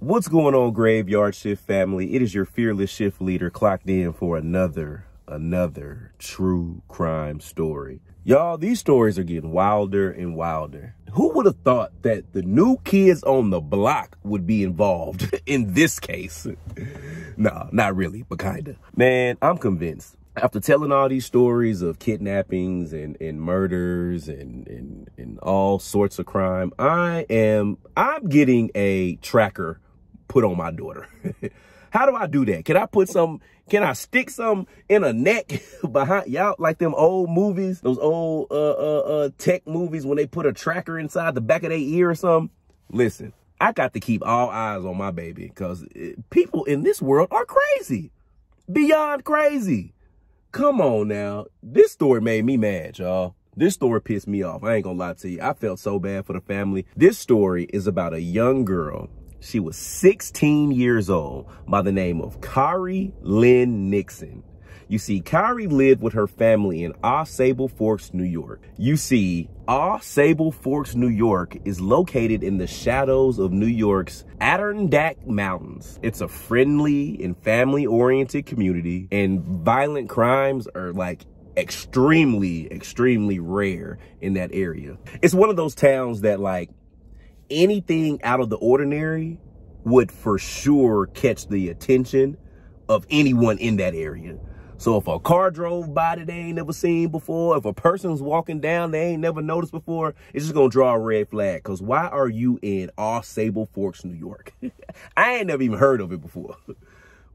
What's going on, Graveyard Shift family? It is your fearless shift leader clocked in for another true crime story. Y'all, these stories are getting wilder and wilder. Who would have thought that the new kids on the block would be involved in this case? Nah, not really, but kinda. Man, I'm convinced. After telling all these stories of kidnappings and murders and all sorts of crime, I'm getting a tracker put on my daughter. How do I do that? Can I stick some in a neck behind y'all, like them old movies, those old tech movies when they put a tracker inside the back of their ear or something? Listen, I got to keep all eyes on my baby because people in this world are crazy, beyond crazy. Come on now. This story made me mad, y'all. This story pissed me off. I ain't gonna lie to you. I felt so bad for the family. This story is about a young girl. She was 16 years old by the name of Kari Lynn Nixon. You see, Kari lived with her family in Au Sable Forks, New York. You see, Au Sable Forks, New York is located in the shadows of New York's Adirondack Mountains. It's a friendly and family-oriented community, and violent crimes are like extremely rare in that area. It's one of those towns that like anything out of the ordinary would for sure catch the attention of anyone in that area. So if a car drove by that they ain't never seen before, if a person's walking down they ain't never noticed before, it's just gonna draw a red flag. Because why are you in Au Sable Forks, New York? I ain't never even heard of it before.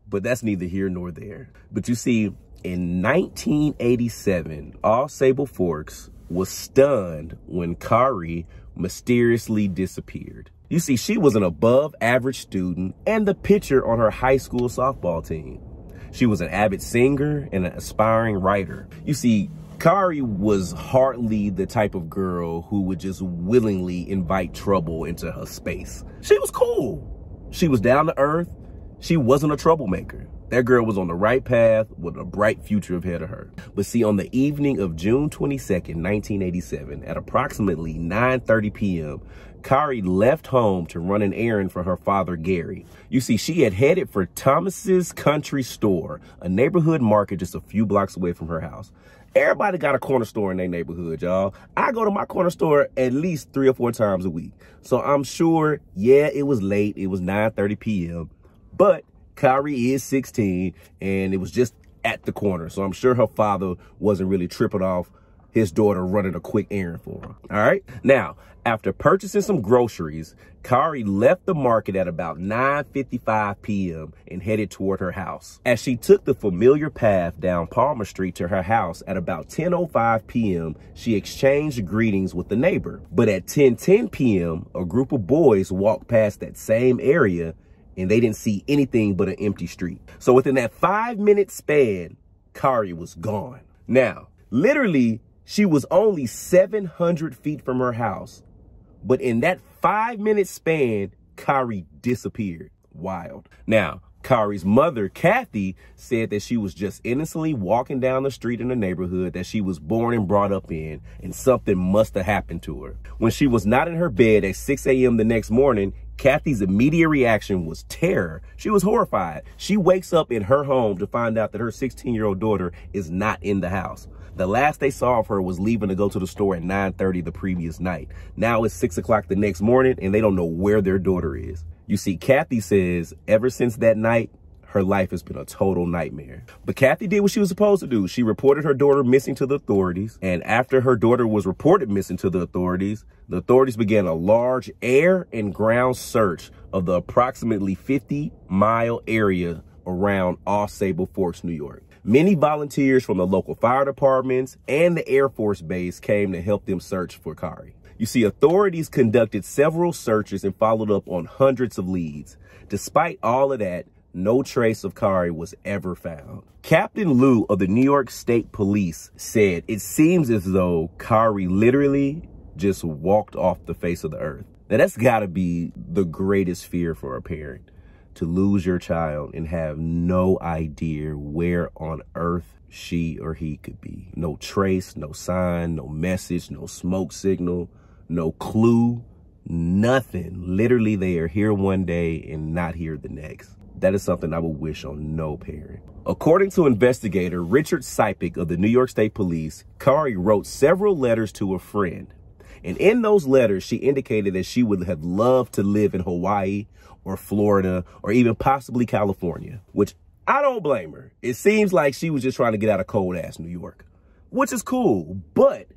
But that's neither here nor there. But you see, in 1987, Au Sable Forks was stunned when Kari mysteriously disappeared. You see, she was an above average student and the pitcher on her high school softball team. She was an avid singer and an aspiring writer. You see, Kari was hardly the type of girl who would just willingly invite trouble into her space. She was cool. She was down to earth. She wasn't a troublemaker. That girl was on the right path with a bright future ahead of her. But see, on the evening of June 22nd, 1987, at approximately 9:30 p.m., Kari left home to run an errand for her father, Gary. You see, she had headed for Thomas's Country Store, a neighborhood market just a few blocks away from her house. Everybody got a corner store in their neighborhood, y'all. I go to my corner store at least 3 or 4 times a week. So I'm sure, yeah, it was late. It was 9:30 p.m. But Kari is 16 and it was just at the corner. So I'm sure her father wasn't really tripping off his daughter running a quick errand for him. All right. Now, after purchasing some groceries, Kari left the market at about 9:55 p.m. and headed toward her house. As she took the familiar path down Palmer Street to her house at about 10:05 p.m., she exchanged greetings with the neighbor. But at 10:10 p.m., a group of boys walked past that same area and they didn't see anything but an empty street. So within that 5-minute span, Kari was gone. Now, literally, she was only 700 feet from her house. But in that 5-minute span, Kari disappeared. Wild. Now, Kari's mother, Kathy, said that she was just innocently walking down the street in the neighborhood that she was born and brought up in, and something must have happened to her. When she was not in her bed at 6 a.m. the next morning, Kathy's immediate reaction was terror. She was horrified. She wakes up in her home to find out that her 16-year-old daughter is not in the house. The last they saw of her was leaving to go to the store at 9:30 the previous night. Now it's 6 o'clock the next morning and they don't know where their daughter is. You see, Kathy says ever since that night, her life has been a total nightmare. But Kathy did what she was supposed to do. She reported her daughter missing to the authorities. And after her daughter was reported missing to the authorities began a large air and ground search of the approximately 50-mile area around Au Sable Forks, New York. Many volunteers from the local fire departments and the Air Force Base came to help them search for Kari. You see, authorities conducted several searches and followed up on hundreds of leads. Despite all of that, no trace of Kari was ever found. Captain Lou of the New York State Police said it seems as though Kari literally just walked off the face of the earth. Now, that's got to be the greatest fear for a parent, to lose your child and have no idea where on earth she or he could be. No trace, no sign, no message, no smoke signal, no clue, Nothing. Literally, they are here one day and not here the next. That is something I would wish on no parent. According to investigator Richard Sipik of the New York State Police, Kari wrote several letters to a friend. And in those letters, she indicated that she would have loved to live in Hawaii or Florida or even possibly California, which I don't blame her. It seems like she was just trying to get out of cold-ass New York, which is cool. But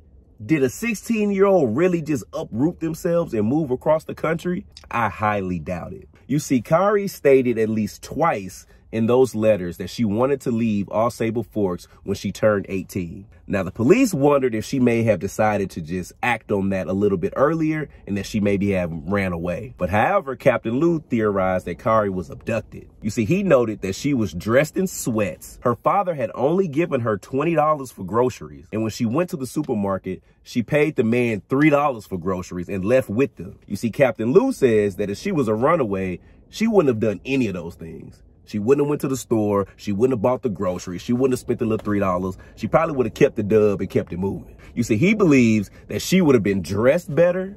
did a 16-year-old really just uproot themselves and move across the country? I highly doubt it. You see, Kari stated at least twice in those letters that she wanted to leave Au Sable Forks when she turned 18. Now, the police wondered if she may have decided to just act on that a little bit earlier and that she maybe have ran away. But however, Captain Lou theorized that Kari was abducted. You see, he noted that she was dressed in sweats. Her father had only given her $20 for groceries. And when she went to the supermarket, she paid the man $3 for groceries and left with them. You see, Captain Lou says that if she was a runaway, she wouldn't have done any of those things. She wouldn't have went to the store. She wouldn't have bought the groceries. She wouldn't have spent the little $3. She probably would have kept the dub and kept it moving. You see, he believes that she would have been dressed better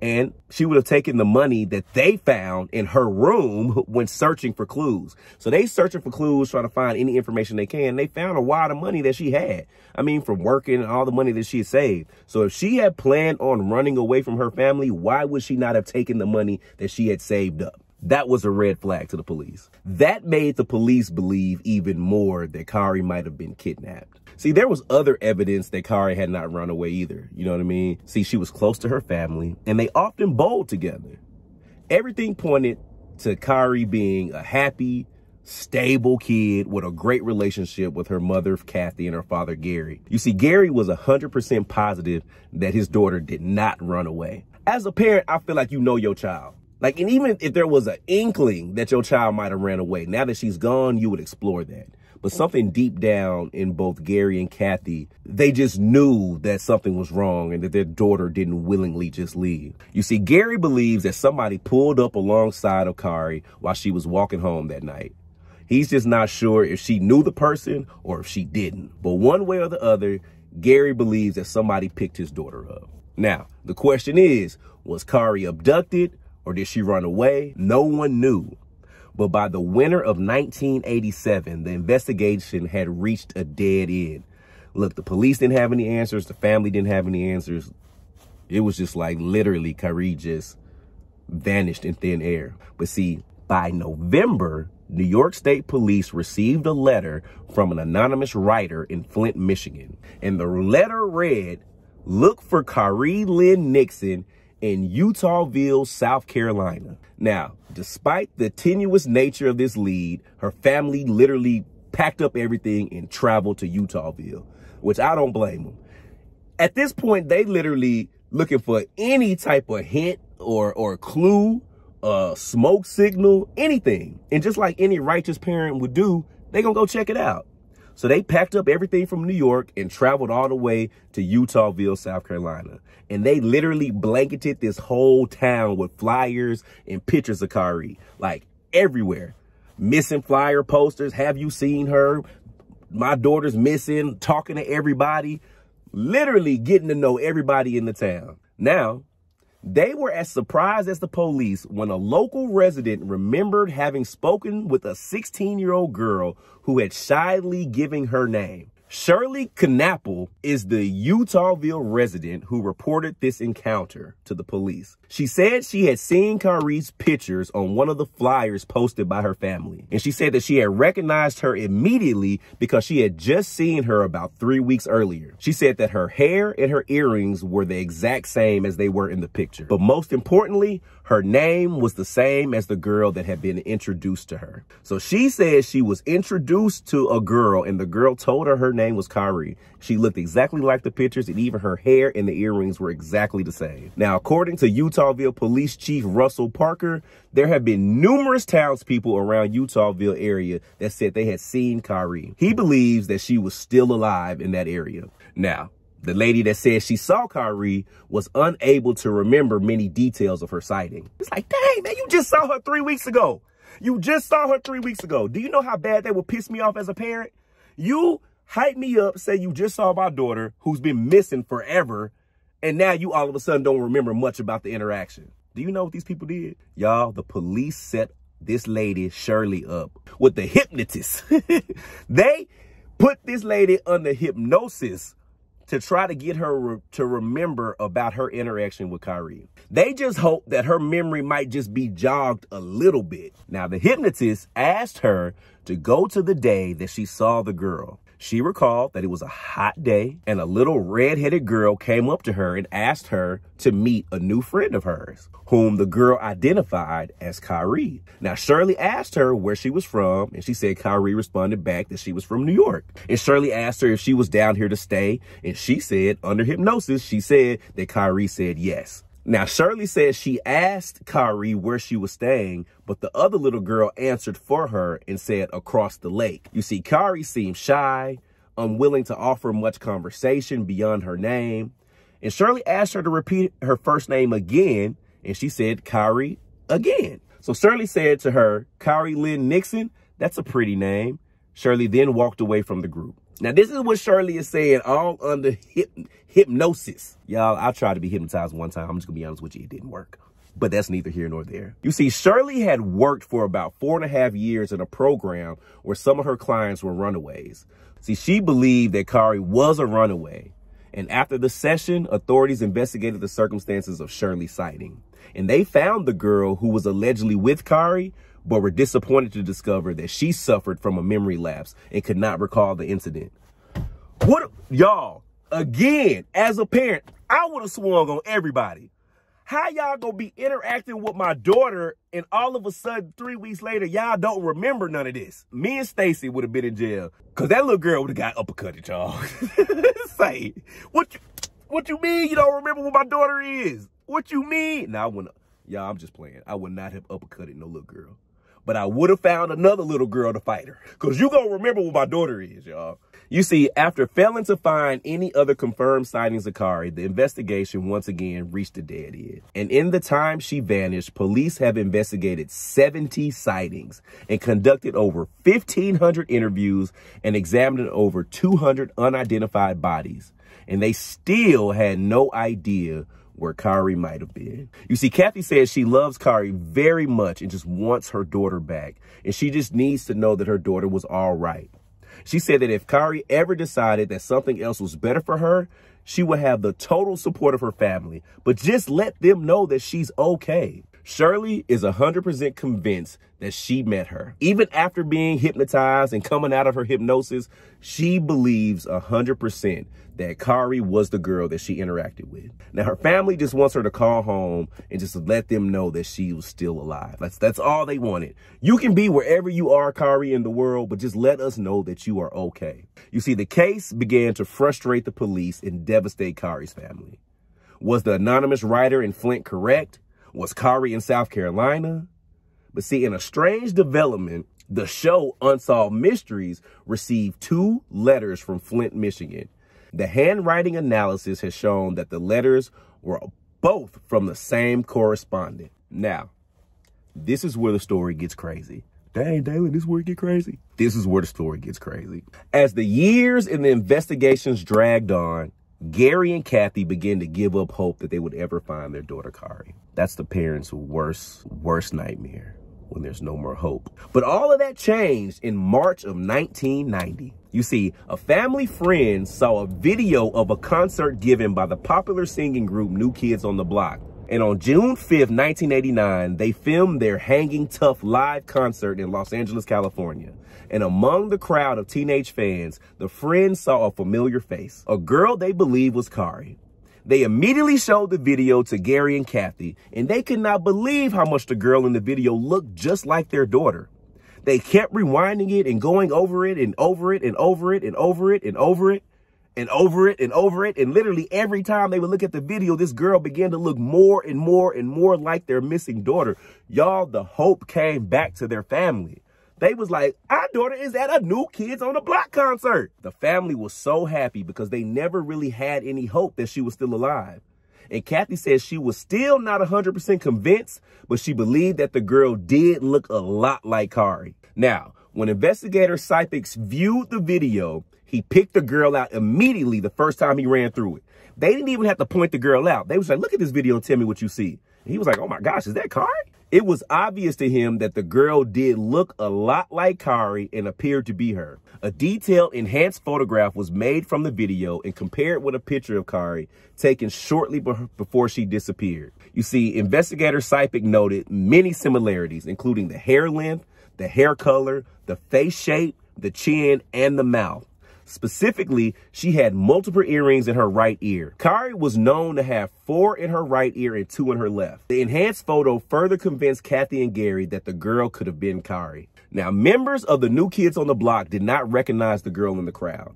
and she would have taken the money that they found in her room when searching for clues. So they searching for clues, trying to find any information they can. They found a wad of money that she had. I mean, from working and all the money that she had saved. So if she had planned on running away from her family, why would she not have taken the money that she had saved up? That was a red flag to the police. That made the police believe even more that Kari might have been kidnapped. See, there was other evidence that Kari had not run away either. You know what I mean? See, she was close to her family and they often bowled together. Everything pointed to Kari being a happy, stable kid with a great relationship with her mother, Kathy, and her father, Gary. You see, Gary was 100% positive that his daughter did not run away. As a parent, I feel like you know your child. Like, and even if there was an inkling that your child might have ran away, now that she's gone, you would explore that. But something deep down in both Gary and Kathy, they just knew that something was wrong and that their daughter didn't willingly just leave. You see, Gary believes that somebody pulled up alongside of Kari while she was walking home that night. He's just not sure if she knew the person or if she didn't. But one way or the other, Gary believes that somebody picked his daughter up. Now, the question is, was Kari abducted? Or did she run away? No one knew. But by the winter of 1987, the investigation had reached a dead end. Look, the police didn't have any answers. The family didn't have any answers. It was just like literally Kari just vanished in thin air. But see, by November, New York State Police received a letter from an anonymous writer in Flint, Michigan. And the letter read, "Look for Kari Lynn Nixon in Utahville, South Carolina." Now, despite the tenuous nature of this lead, her family literally packed up everything and traveled to Utahville, which I don't blame them. At this point, they literally looking for any type of hint or clue, smoke signal, anything. And just like any righteous parent would do, they gonna go check it out. So they packed up everything from New York and traveled all the way to Utahville, South Carolina. And they literally blanketed this whole town with flyers and pictures of Kari, like everywhere. Missing flyer posters. Have you seen her? My daughter's missing. Talking to everybody. Literally getting to know everybody in the town. Now, they were as surprised as the police when a local resident remembered having spoken with a 16-year-old girl who had shyly given her name. Shirley Knappel is the Utahville resident who reported this encounter to the police. She said she had seen Kari's pictures on one of the flyers posted by her family. And she said that she had recognized her immediately because she had just seen her about 3 weeks earlier. She said that her hair and her earrings were the exact same as they were in the picture. But most importantly, her name was the same as the girl that had been introduced to her. So she said she was introduced to a girl and the girl told her name was Kari. She looked exactly like the pictures and even her hair and the earrings were exactly the same. Now, according to Utahville Police Chief Russell Parker, there have been numerous townspeople around Utahville area that said they had seen Kari. He believes that she was still alive in that area. Now, the lady that said she saw Kari was unable to remember many details of her sighting. It's like, dang, man, you just saw her 3 weeks ago. You just saw her 3 weeks ago. Do you know how bad that would piss me off as a parent? You hype me up, say you just saw my daughter who's been missing forever, and now you all of a sudden don't remember much about the interaction. Do you know what these people did? Y'all, the police set this lady, Shirley, up with the hypnotist. They put this lady under hypnosis to try to get her to remember about her interaction with Kari. They just hoped that her memory might just be jogged a little bit. Now, the hypnotist asked her to go to the day that she saw the girl. She recalled that it was a hot day and a little red-headed girl came up to her and asked her to meet a new friend of hers, whom the girl identified as Kari. Now, Shirley asked her where she was from, and she said Kari responded back that she was from New York. And Shirley asked her if she was down here to stay, and she said, under hypnosis, she said that Kari said yes. Now, Shirley says she asked Kari where she was staying, but the other little girl answered for her and said across the lake. You see, Kari seemed shy, unwilling to offer much conversation beyond her name. And Shirley asked her to repeat her first name again, and she said Kari again. So Shirley said to her, Kari Lynn Nixon, that's a pretty name. Shirley then walked away from the group. Now, this is what Shirley is saying, all under hypnosis. Y'all, I tried to be hypnotized one time. I'm just going to be honest with you. It didn't work. But that's neither here nor there. You see, Shirley had worked for about 4.5 years in a program where some of her clients were runaways. See, she believed that Kari was a runaway. And after the session, authorities investigated the circumstances of Shirley's sighting. And they found the girl who was allegedly with Kari, but were disappointed to discover that she suffered from a memory lapse and could not recall the incident. What, y'all, again, as a parent, I would have swung on everybody. How y'all gonna be interacting with my daughter and all of a sudden 3 weeks later, y'all don't remember none of this? Me and Stacy would have been in jail because that little girl would have got uppercutted, y'all. Say, what you mean you don't remember what my daughter is? What you mean? Now, y'all, I'm just playing. I would not have uppercutted no little girl. But I would have found another little girl to fight her. Because you gonna remember what my daughter is, y'all. You see, after failing to find any other confirmed sightings of Kari, the investigation once again reached a dead end. And in the time she vanished, police have investigated 70 sightings and conducted over 1,500 interviews and examined over 200 unidentified bodies. And they still had no idea where Kari might have been. You see, Kathy says she loves Kari very much and just wants her daughter back. And she just needs to know that her daughter was all right. She said that if Kari ever decided that something else was better for her, she would have the total support of her family, but just let them know that she's okay. Shirley is 100% convinced that she met her. Even after being hypnotized and coming out of her hypnosis, she believes 100% that Kari was the girl that she interacted with. Now, her family just wants her to call home and just let them know that she was still alive. That's all they wanted. You can be wherever you are, Kari, in the world, but just let us know that you are okay. You see, the case began to frustrate the police and devastate Kari's family. Was the anonymous writer in Flint correct? Was Kari in South Carolina? But see, in a strange development, the show Unsolved Mysteries received 2 letters from Flint, Michigan. The handwriting analysis has shown that the letters were both from the same correspondent. Now, this is where the story gets crazy. Dang, Dalen, this is where it gets crazy. This is where the story gets crazy. As the years and the investigations dragged on, Gary and Kathy began to give up hope that they would ever find their daughter, Kari. That's the parents' worst nightmare, when there's no more hope. But all of that changed in March of 1990. You see, a family friend saw a video of a concert given by the popular singing group New Kids on the Block. And on June 5th, 1989, they filmed their Hanging Tough live concert in Los Angeles, California. And among the crowd of teenage fans, the friends saw a familiar face, a girl they believed was Kari. They immediately showed the video to Gary and Kathy, and they could not believe how much the girl in the video looked just like their daughter. They kept rewinding it and going over it and over it and over it and over it and over it and over it and over it. And literally every time they would look at the video, this girl began to look more and more and more like their missing daughter. Y'all, the hope came back to their family. They was like, our daughter is at a New Kids on the Block concert. The family was so happy because they never really had any hope that she was still alive. And Kathy says she was still not 100% convinced, but she believed that the girl did look a lot like Kari. Now, when investigator Sightings viewed the video, he picked the girl out immediately the first time he ran through it. They didn't even have to point the girl out. They was like, look at this video and tell me what you see. He was like, oh my gosh, is that Kari? It was obvious to him that the girl did look a lot like Kari and appeared to be her. A detailed enhanced photograph was made from the video and compared with a picture of Kari taken shortly before she disappeared. You see, investigator Sipek noted many similarities, including the hair length, the hair color, the face shape, the chin, and the mouth. Specifically, she had multiple earrings in her right ear. Kari was known to have 4 in her right ear and 2 in her left. The enhanced photo further convinced Kathy and Gary that the girl could have been Kari. Now, members of the New Kids on the Block did not recognize the girl in the crowd.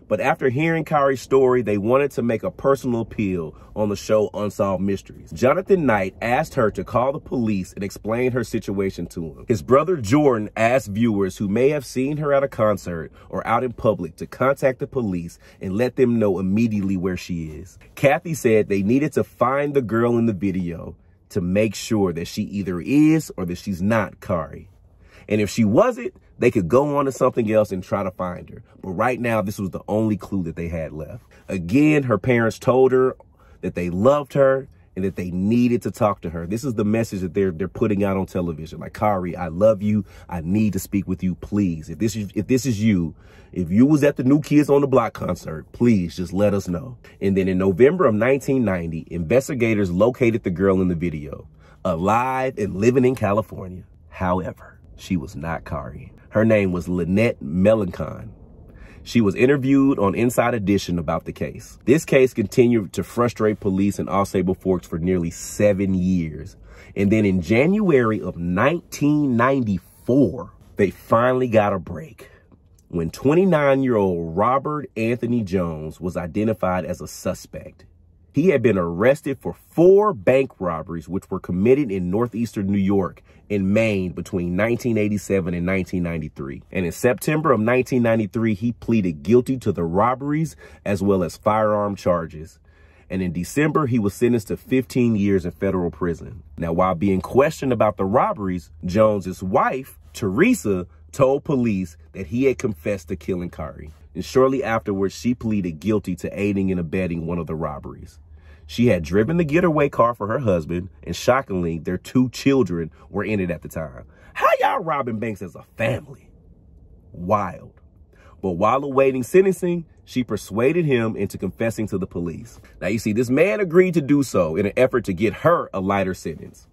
But after hearing Kari's story, they wanted to make a personal appeal on the show Unsolved Mysteries. Jonathan Knight asked her to call the police and explain her situation to him. His brother Jordan asked viewers who may have seen her at a concert or out in public to contact the police and let them know immediately where she is. Kathy said they needed to find the girl in the video to make sure that she either is or that she's not Kari. And if she wasn't, they could go on to something else and try to find her. But right now, this was the only clue that they had left. Again, her parents told her that they loved her and that they needed to talk to her. This is the message that they're putting out on television. Like, Kari, I love you. I need to speak with you, please. If this is you, if you was at the New Kids on the Block concert, please just let us know. And then in November of 1990, investigators located the girl in the video, alive and living in California. However, she was not Kari. Her name was Lynette Melancon. She was interviewed on Inside Edition about the case. This case continued to frustrate police in Au Sable Forks for nearly 7 years. And then in January of 1994, they finally got a break when 29-year-old Robert Anthony Jones was identified as a suspect. He had been arrested for 4 bank robberies, which were committed in northeastern New York and Maine between 1987 and 1993. And in September of 1993, he pleaded guilty to the robberies as well as firearm charges. And in December, he was sentenced to 15 years in federal prison. Now, while being questioned about the robberies, Jones's wife, Teresa, told police that he had confessed to killing Kari. And shortly afterwards, she pleaded guilty to aiding and abetting one of the robberies. She had driven the getaway car for her husband, and shockingly, their 2 children were in it at the time. How y'all robbing banks as a family? Wild. But while awaiting sentencing, she persuaded him into confessing to the police. Now, you see, this man agreed to do so in an effort to get her a lighter sentence.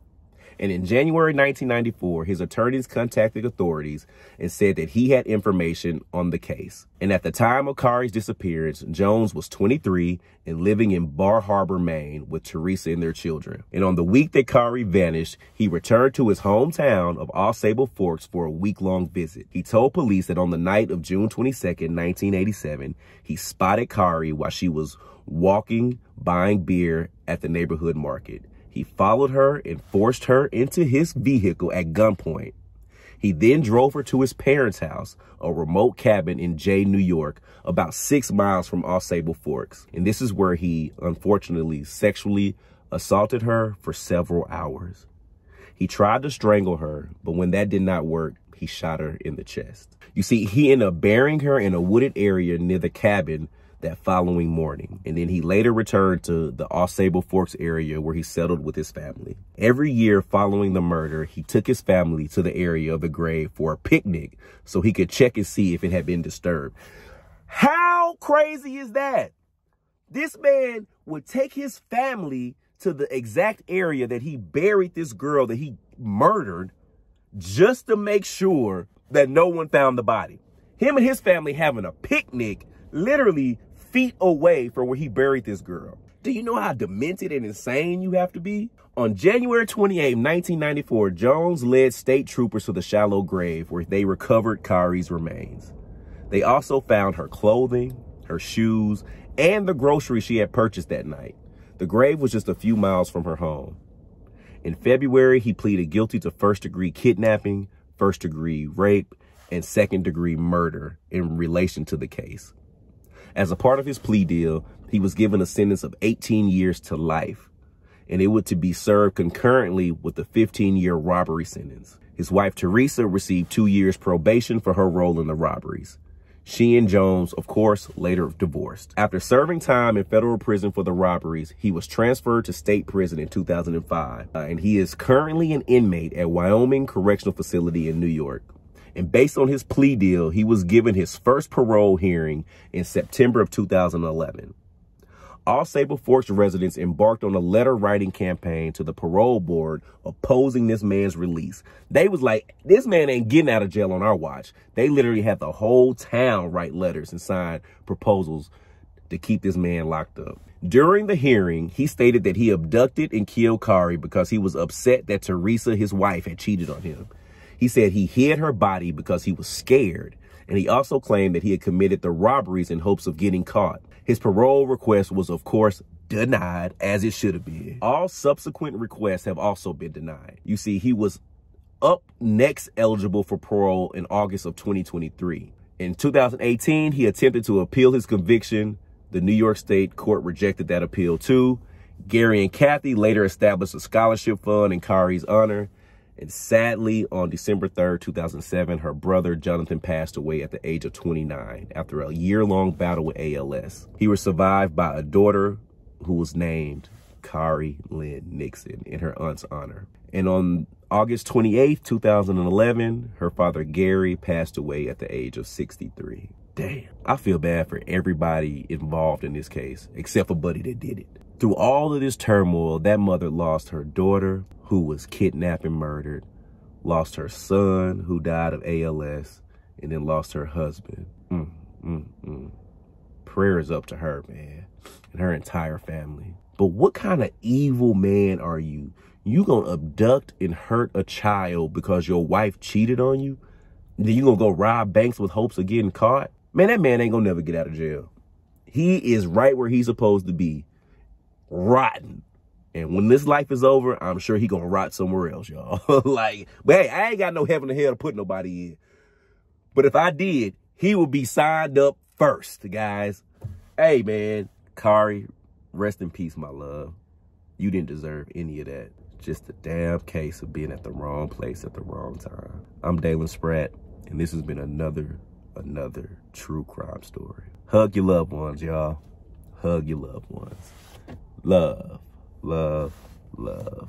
And in January 1994, his attorneys contacted authorities and said that he had information on the case. And at the time of Kari's disappearance, Jones was 23 and living in Bar Harbor, Maine, with Teresa and their children. And on the week that Kari vanished, he returned to his hometown of Au Sable Forks for a week-long visit. He told police that on the night of June 22nd, 1987, he spotted Kari while she was walking, buying beer at the neighborhood market. He followed her and forced her into his vehicle at gunpoint. He then drove her to his parents' house, a remote cabin in Jay, New York, about 6 miles from Au Sable Forks. And this is where he, unfortunately, sexually assaulted her for several hours. He tried to strangle her, but when that did not work, he shot her in the chest. You see, he ended up burying her in a wooded area near the cabin that following morning. And then he later returned to the Au Sable Forks area where he settled with his family. Every year following the murder, he took his family to the area of the grave for a picnic so he could check and see if it had been disturbed. How crazy is that? This man would take his family to the exact area that he buried this girl that he murdered just to make sure that no one found the body. Him and his family having a picnic literally feet away from where he buried this girl. Do you know how demented and insane you have to be? On January 28, 1994, Jones led state troopers to the shallow grave where they recovered Kari's remains. They also found her clothing, her shoes, and the groceries she had purchased that night. The grave was just a few miles from her home. In February, he pleaded guilty to first-degree kidnapping, first-degree rape, and second-degree murder in relation to the case. As a part of his plea deal, he was given a sentence of 18 years to life, and it was to be served concurrently with the 15-year robbery sentence. His wife, Teresa, received 2 years probation for her role in the robberies. She and Jones, of course, later divorced. After serving time in federal prison for the robberies, he was transferred to state prison in 2005. And he is currently an inmate at Wyoming Correctional Facility in New York. And based on his plea deal, he was given his first parole hearing in September of 2011. Au Sable Forks residents embarked on a letter writing campaign to the parole board opposing this man's release. They was like, this man ain't getting out of jail on our watch. They literally had the whole town write letters and sign proposals to keep this man locked up. During the hearing, he stated that he abducted and killed Kari because he was upset that Teresa, his wife, had cheated on him. He said he hid her body because he was scared. And he also claimed that he had committed the robberies in hopes of getting caught. His parole request was, of course, denied, as it should have been. All subsequent requests have also been denied. You see, he was up next eligible for parole in August of 2023. In 2018, he attempted to appeal his conviction. The New York State court rejected that appeal too. Gary and Kathy later established a scholarship fund in Kari's honor. And sadly, on December 3rd, 2007, her brother, Jonathan, passed away at the age of 29 after a year-long battle with ALS. He was survived by a daughter who was named Kari Lynn Nixon in her aunt's honor. And on August 28th, 2011, her father, Gary, passed away at the age of 63. Damn. I feel bad for everybody involved in this case, except for Buddy that did it. Through all of this turmoil, that mother lost her daughter, who was kidnapped and murdered, lost her son, who died of ALS, and then lost her husband. Prayers up to her, man, and her entire family. But what kind of evil man are you? You gonna abduct and hurt a child because your wife cheated on you? Then you gonna go rob banks with hopes of getting caught? Man, that man ain't gonna never get out of jail. He is right where he's supposed to be, rotten. And when this life is over, I'm sure he gonna rot somewhere else, y'all. Like, but hey, I ain't got no heaven or hell to put nobody in. But if I did, he would be signed up first, guys. Hey, man, Kari, rest in peace, my love. You didn't deserve any of that. Just a damn case of being at the wrong place at the wrong time. I'm Dalen Spratt, and this has been another true crime story. Hug your loved ones, y'all. Hug your loved ones. Love, love, love.